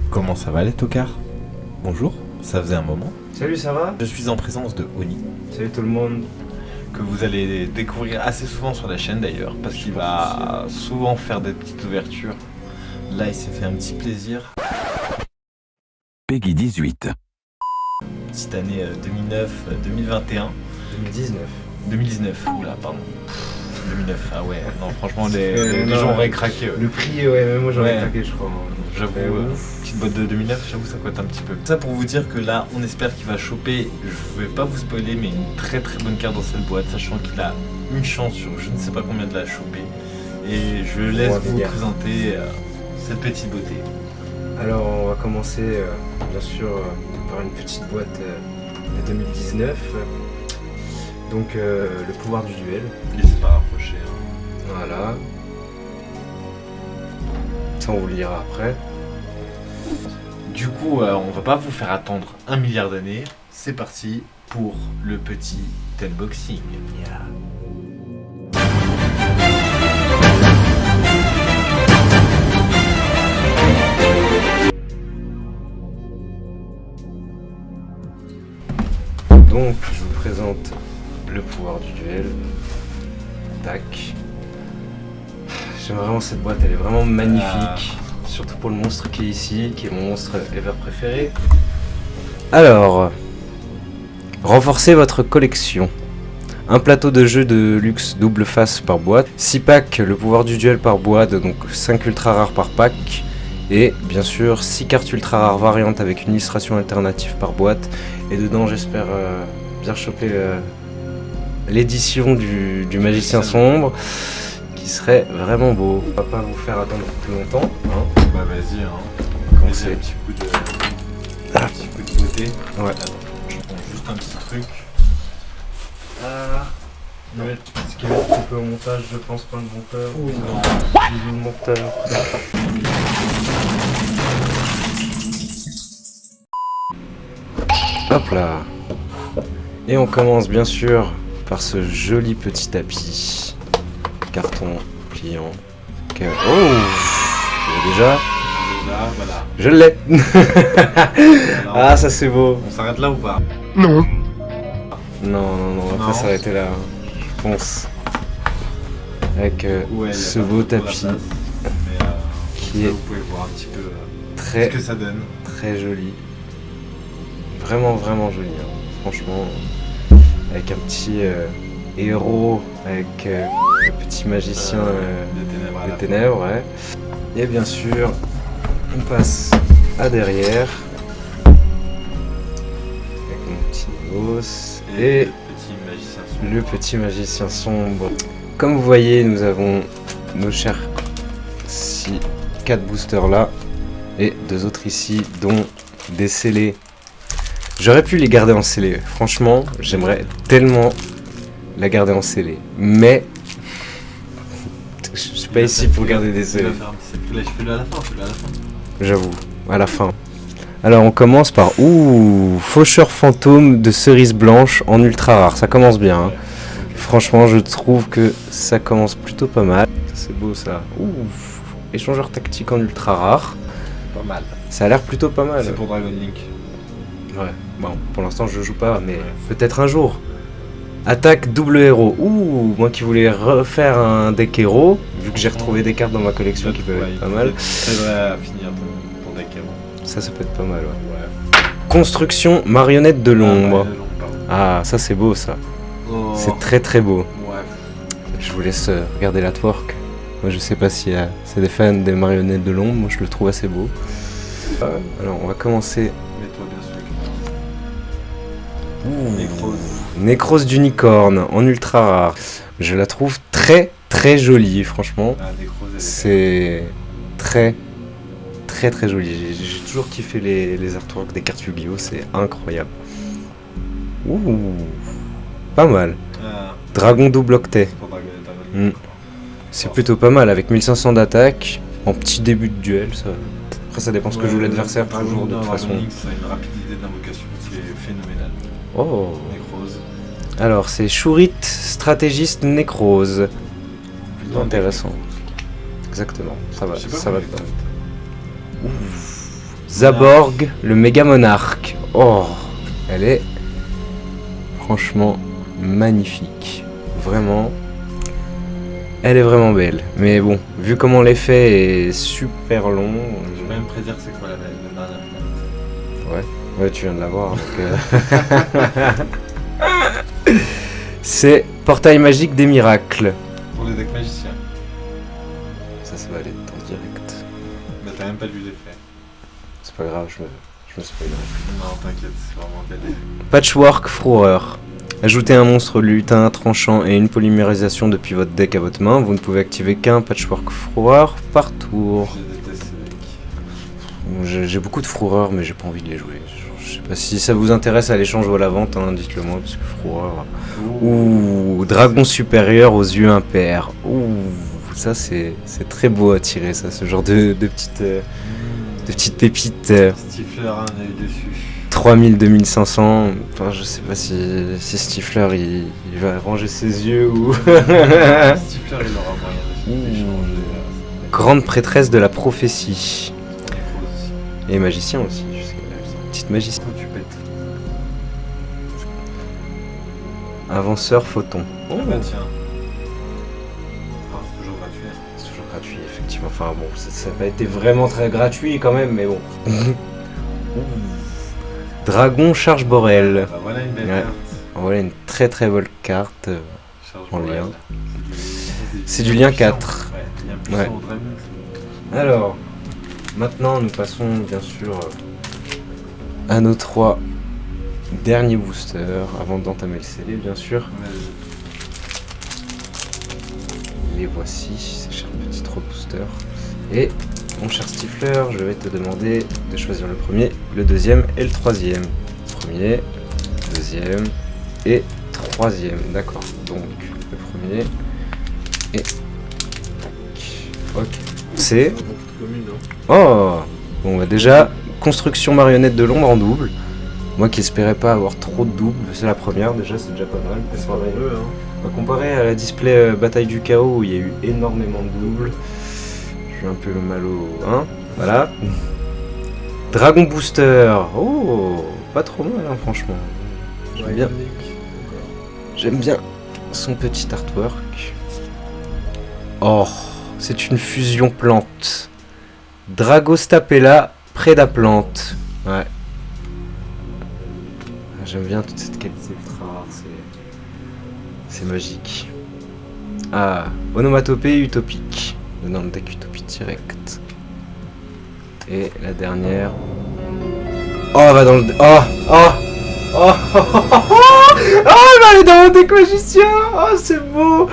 Comment ça va les tocards? Bonjour, ça faisait un moment. Salut, ça va? Je suis en présence de Oni, Salut tout le monde. que vous allez découvrir assez souvent sur la chaîne d'ailleurs, parce qu'il va souvent faire des petites ouvertures. Là, il s'est fait un petit plaisir. Peggy 18. Petite année 2009-2021. 2019. 2019, oula, pardon. 2009, ah ouais, non, franchement, les gens auraient craqué. Le prix, ouais, même moi j'aurais Ouais. craqué, je crois. J'avoue, petite boîte de 2009, j'avoue, ça coûte un petit peu. Ça pour vous dire que là, on espère qu'il va choper, je vais pas vous spoiler, mais une très très bonne carte dans cette boîte, sachant qu'il a une chance sur je ne sais pas combien de la choper. Et je laisse vous présenter cette petite beauté. Alors, on va commencer, bien sûr, par une petite boîte de 2019. Donc, le pouvoir du duel. N'hésitez pas à rapprocher. Voilà. Ça, on vous le lira après. Du coup, on va pas vous faire attendre 1 milliard d'années. C'est parti pour le petit unboxing. Donc, je vous présente le pouvoir du duel. Tac. J'aime vraiment cette boîte, elle est vraiment magnifique. Surtout pour le monstre qui est ici, qui est mon monstre ever préféré. Alors, renforcez votre collection. Un plateau de jeux de luxe double face par boîte. 6 packs, le pouvoir du duel par boîte, donc 5 ultra rares par pack. Et bien sûr 6 cartes ultra rares variantes avec une illustration alternative par boîte. Et dedans j'espère bien choper l'édition du magicien sombre, qui serait vraiment beau. On va pas vous faire attendre plus longtemps. Hein. Bah vas-y, Commencer. un petit coup de beauté. Ouais. Attends, je prends juste un petit truc. Je vais mettre ce qui est un petit peu au montage, je pense, pas le monteur. Non. Le monteur. Hop là. Et on commence bien sûr par ce joli petit tapis. Carton pliant. Oh, déjà, Là, voilà. je l'ai. Alors, Ah, ça c'est beau. on s'arrête là ou pas? Non, on va Non. pas s'arrêter là, je pense. Avec Ouais, ce y a pas beau trop la tapis place. Mais qui là, est vous pouvez voir un petit peu très ce que ça donne. très joli. Vraiment joli, hein. Franchement. Avec un petit héros, avec le petit magicien Des des ténèbres, ouais. Et bien sûr, on passe à derrière. Avec mon petit boss. Et le petit magicien sombre. le petit magicien sombre. Comme vous voyez, nous avons nos chers 4 boosters là. Et 2 autres ici, dont des scellés. J'aurais pu les garder en scellé. Franchement, j'aimerais tellement la garder en scellé. Mais je suis pas ici pour garder des scellés. Là, je fais-le à la fin, J'avoue, à la fin. Alors on commence par Faucheur fantôme de cerise blanche en ultra rare. Ça commence bien. Hein. Franchement, je trouve que ça commence plutôt pas mal. C'est beau ça. Échangeur tactique en ultra rare. Pas mal. Ça a l'air plutôt pas mal. C'est pour Dragon Link. Ouais, bon, pour l'instant je joue pas, mais peut-être un jour. Attaque double héros. Moi qui voulais refaire un deck héros, vu que j'ai retrouvé des cartes dans ma collection qui peuvent être pas mal. C'est vrai à finir ton deck héros. Ça peut être pas mal, ouais. Construction marionnette de l'ombre. Ah, ça c'est beau ça. Oh. C'est très beau. Ouais. Je vous laisse regarder l'artwork. Moi je sais pas si c'est des fans des marionnettes de l'ombre, moi je le trouve assez beau. Alors on va commencer. Mets-toi bien sûr. Nécrose. Nécrose d'unicorne en ultra rare. Je la trouve très jolie, franchement. Ah, Nécrose, C'est très joli. J'ai toujours kiffé les artworks des cartes Yu-Gi-Oh! C'est incroyable. Pas mal. Dragon double octet. C'est pour Dragon Link. C'est plutôt pas mal avec 1500 d'attaque. En petit début de duel. Ça... Après, ça dépend ce que joue l'adversaire toujours de toute façon. Dragon Link, ça a une rapidité d'invocation qui est phénoménale. Oh. Nécrose. Alors, c'est Shurit, stratégiste Nécrose. Plutôt intéressant. Exactement, ça va, Je sais pas ça va comment dedans. Zaborg, le méga monarque. Oh, elle est franchement magnifique. Vraiment. Elle est vraiment belle. Mais bon, vu comment l'effet est super long. Je vais même prédire c'est quoi la dernière finale. Ouais, tu viens de la voir. C'est Portail magique des miracles. Pour les decks magiciens. Ça va aller en direct. Mais t'as même pas lu l'effet. C'est pas grave, je me spoilerai. Non, t'inquiète, c'est vraiment belle. Patchwork Frower. Ajoutez un monstre lutin, tranchant et une polymérisation depuis votre deck à votre main. Vous ne pouvez activer qu'un Patchwork Frower par tour. Je déteste ces decks. J'ai beaucoup de Froureurs, mais j'ai pas envie de les jouer. Je sais pas si ça vous intéresse à l'échange ou à la vente, hein, dites-le moi, parce que Froureur. Ouh, dragon supérieur aux yeux impairs. Ouh, ça c'est très beau à tirer, ça, ce genre de petites pépites. Stifler a un œil dessus. 3000, 2500, enfin, je sais pas si Stifler il va ranger ses yeux ou... Stifler il aura moyen d'échanger. Grande prêtresse de la prophétie. Nécrose aussi. Et magicien aussi, je sais, une petite magicienne. Quand tu pètes. Avanceur photon. Ah bah tiens. Ah, c'est toujours gratuit. C'est toujours gratuit, effectivement. Enfin bon, ça n'a pas été vraiment très gratuit quand même, mais bon. Dragon Charge Borel. Bah voilà une belle Ouais. carte. Voilà une très très belle carte. Charge En Borel. lien. C'est C'est du lien puissant. 4. Ouais, lien puissant Ouais. au dragon. Alors, maintenant nous passons bien sûr à nos 3 derniers boosters avant d'entamer le CD, bien sûr. Les voici, ces chers petits 3 boosters. Et mon cher Stifler, je vais te demander de choisir le premier, le deuxième et le troisième. Premier, deuxième et troisième. D'accord. Donc le premier et tac. Ok. C'est oh bon bah déjà construction marionnette de l'ombre en double. Moi qui espérais pas avoir trop de doubles, c'est la première déjà, c'est déjà pas mal. Comparé à la display Bataille du Chaos où il y a eu énormément de doubles, je suis un peu mal au 1. Voilà. Dragon Booster. Oh, pas trop mal hein, franchement. J'aime bien. J'aime bien son petit artwork. Oh, c'est une fusion plante. Dragostapella Prédaplante. Ouais. J'aime bien toute cette qualité ultra rare, c'est magique. Ah, onomatopée utopique. Dans le deck utopie direct. Et la dernière. Oh, elle va dans le. Oh, oh, oh, oh, oh, oh, elle va aller dans mon deck magicien. Oh, c'est beau.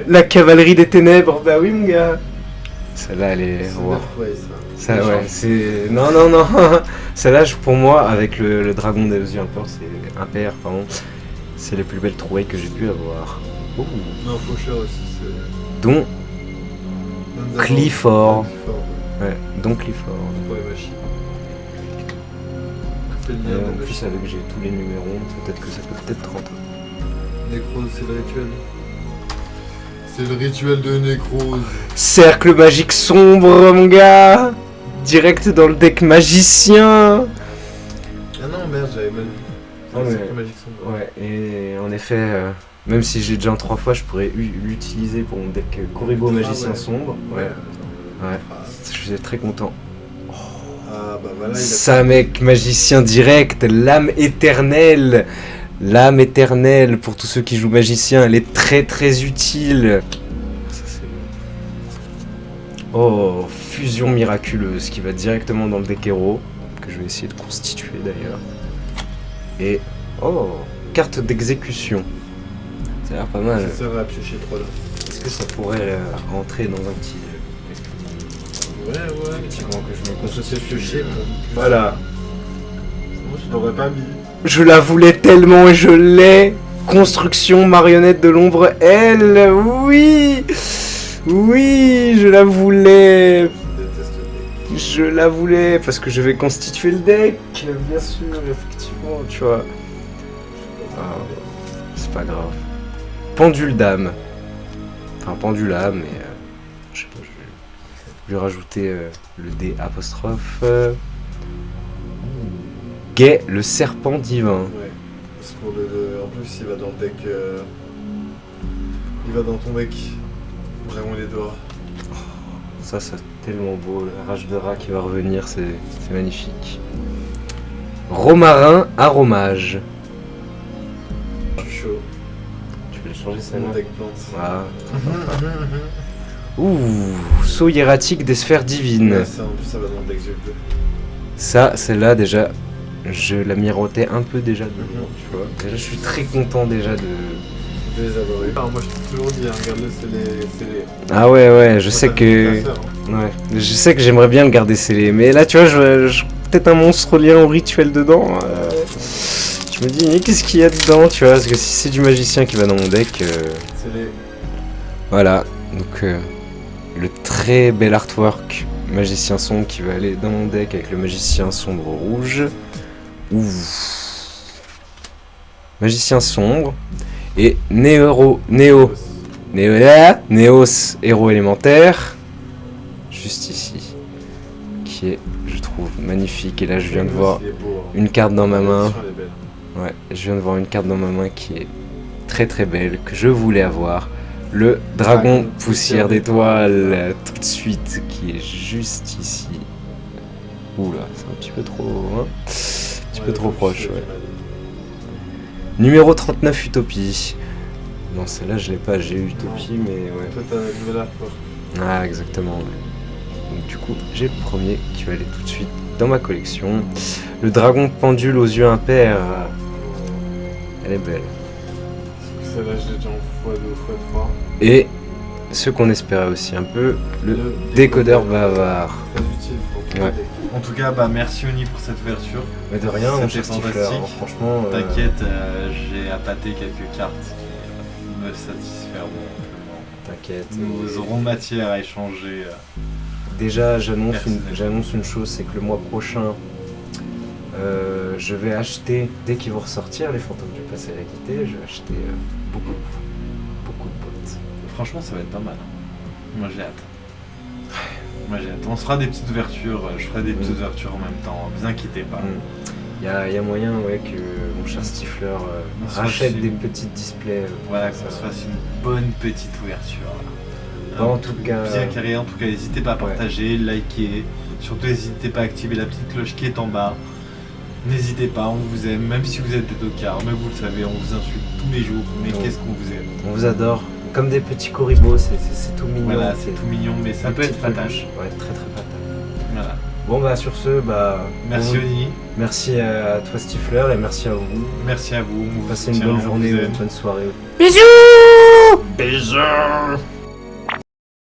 La cavalerie des ténèbres. Bah oui, mon gars. Celle-là, elle est. Wow. Ça, ouais, c'est. Non, non, non. Celle-là, pour moi, avec le dragon des yeux impairs, pardon, c'est les plus belles trouvailles que j'ai pu avoir. Oh. Non, Faucheur aussi, c'est. Dont Clifford. Clifford. Ouais, dont Clifford. Ouais, machine. Fais le Et lien, en la plus, machine. avec j'ai tous les numéros, peut-être que ça peut peut-être rentrer. Nécrose, c'est le rituel. C'est le rituel de Nécrose. Cercle magique sombre, mon gars. Direct dans le deck magicien. Ah non, merde, j'avais mal vu. Ah, mais- C'est magique sombre. Ouais, et en effet, même si j'ai déjà en 3 fois, je pourrais l'utiliser pour mon deck Kuribo magicien ouais. sombre. Ouais, ouais, Ah, je suis très content. ah, bah voilà, il a. Ça, mec, magicien direct, l'âme éternelle. L'âme éternelle, pour tous ceux qui jouent magicien, elle est très très utile. Ça, c'est bon. Oh, fusion miraculeuse qui va directement dans le deck héros, que je vais essayer de constituer d'ailleurs. Et oh, carte d'exécution. Ça a l'air pas mal. Ça sert à piocher 3 là. Est-ce que ça pourrait rentrer dans un petit. Ouais, ouais. Effectivement, que je me On se fait constitue. piocher. Voilà. Moi, je l'aurais pas mis. Je la voulais tellement et je l'ai. Construction marionnette de l'ombre, elle, oui. Oui, je la voulais. Je déteste le deck. Je la voulais parce que je vais constituer le deck, bien sûr, effectivement, tu vois. Ah, c'est pas grave. Pendule d'âme. Enfin, pendule âme, mais je sais pas, je vais lui rajouter le D apostrophe. Gai, le serpent divin. Ouais. Parce que en plus, il va dans le deck. Il va dans ton deck. Vraiment les doigts. Ça c'est tellement beau, la rage de rat qui va revenir, c'est magnifique. Romarin aromage. Je suis chaud. Tu veux le changer Mon celle-là? deck plante. Voilà. Ouh, saut hiératique des sphères divines. Ouais, ça, en plus, ça va dans le deck bleu. Ça, celle-là déjà, je la mirotais un peu déjà dedans, tu vois. Déjà, je suis très content déjà de... Je vais les avoir eu. Alors, moi, je t'ai toujours dit, hein, regarde-le, c'est les. Ah ouais, je Moi, sais t'as que... vu ta sœur, hein. Ouais, je sais que j'aimerais bien le garder scellé, mais là, tu vois, peut-être un monstre lié au rituel dedans. Je me dis, mais qu'est-ce qu'il y a dedans, tu vois, parce que si c'est du magicien qui va dans mon deck... C'est les. Voilà, donc le très bel artwork magicien sombre qui va aller dans mon deck avec le magicien sombre rouge. Ouh. Magicien sombre et Néos, héros élémentaire, juste ici, qui est, je trouve, magnifique. Et là, je viens de voir Il est beau, hein. une carte dans ma main. L'édition, elle est belle. Ouais, je viens de voir une carte dans ma main qui est très très belle, que je voulais avoir. Le dragon poussière d'étoiles, tout de suite, qui est juste ici. Oula, c'est un petit peu trop, hein, un petit peu trop proche, ouais. Numéro 39, Utopie. Non, celle-là, je l'ai pas, j'ai eu Utopie, mais ouais. Toi, t'as le nouvel artwork. Ah, exactement, ouais. Donc du coup, j'ai le premier qui va aller tout de suite dans ma collection. Le dragon pendule aux yeux impairs. Elle est belle. Celle-là, je l'ai déjà en x2 ou x3. Et ce qu'on espérait aussi un peu, le décodeur bavard. Très utile pour tout Ouais. le deck. En tout cas, bah merci Oni pour cette ouverture. Mais de rien, mon C'était cher Stifler, fantastique. franchement. T'inquiète, j'ai appâté quelques cartes qui me satisferont amplement. T'inquiète. Nous aurons matière à échanger. Déjà, j'annonce Personnellement. une chose, c'est que le mois prochain, je vais acheter, dès qu'ils vont ressortir, les fantômes du passé hérédité, je vais acheter beaucoup de boîtes. Franchement, ça va être pas mal. Hein. Moi, j'ai hâte. Moi, j'ai hâte. On se fera des petites ouvertures. Je ferai des petites ouvertures en même temps. Vous inquiétez pas. Il y a moyen, ouais, que mon cher Stifler On se rachète fera des une- petits displays. Voilà, ça. qu'on se fasse une bonne petite ouverture. Bon, en Un tout truc cas- bien carré. En tout cas, n'hésitez pas à Ouais. partager, liker. Surtout, n'hésitez pas à activer la petite cloche qui est en bas. N'hésitez pas, on vous aime, même si vous êtes des tocards, mais vous le savez, on vous insulte tous les jours, mais Ouais. qu'est-ce qu'on vous aime. On vous adore. Comme des petits coribos, c'est tout mignon. Voilà, c'est tout mignon, mais ça Des peut être petites fatal. peluches. Ouais, très très fatal. Voilà. Bon bah sur ce, bah Merci on- Oni, merci à toi Stifler et merci à vous. merci à vous. On vous Passez une soutient, bonne on vous journée, une aime. bonne soirée. Bisous.